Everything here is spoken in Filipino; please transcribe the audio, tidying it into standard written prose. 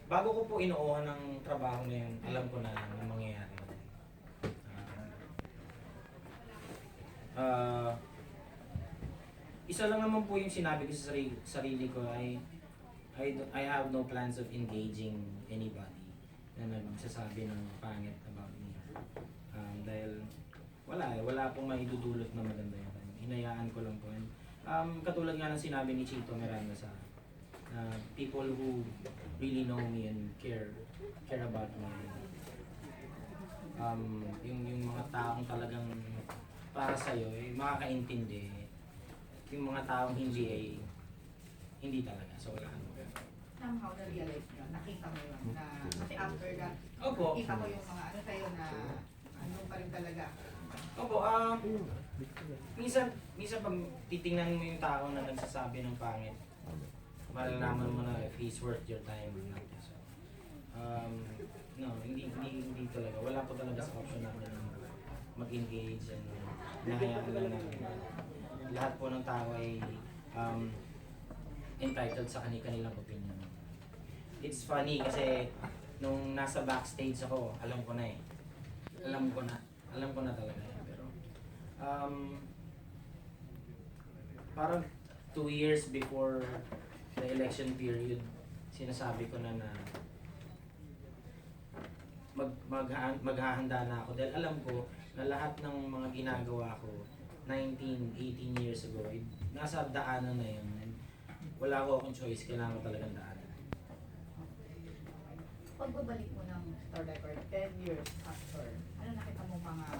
bago ko po inuuhan ng trabaho na yun, alam ko na mangyayari. Ah, isa lang naman po yung sinabi ko sa sarili ko ay I have no plans of engaging anybody na nagsasabi ng pangit about me. Dahil wala pong maidudulot na maganda yun. Hinayaan ko lang po. And, katulad nga ng sinabi ni Chito Miranda sa people who really know me and care about me. Yung mga taong talagang para sa'yo, makakaintindi. Yung mga taong hindi hindi talaga. So wala. Somehow na-realize nyo, nakita mo yun, na kasi after that, Opo. kita ko yung mga ano sa'yo na ano pa rin talaga. Opo, minsan pag titingnan mo yung tao na nagsasabi ng pangit, malalaman mo na if he's worth your time or not. So, no, hindi talaga. Wala po talaga sa option natin mag-engage and nahayaan lang namin. Lahat po ng tao ay entitled sa kanilang opinion. It's funny kasi nung nasa backstage ako, alam ko na eh. Alam ko na talaga yan. Pero, parang 2 years before the election period, sinasabi ko na maghahanda na ako. Dahil alam ko na lahat ng mga ginagawa ko 19, 18 years ago, nasa daanan na yun. And wala ko akong choice, kailangan ko talagang daanan. Pagbabalik mo ng Star Record, 10 years after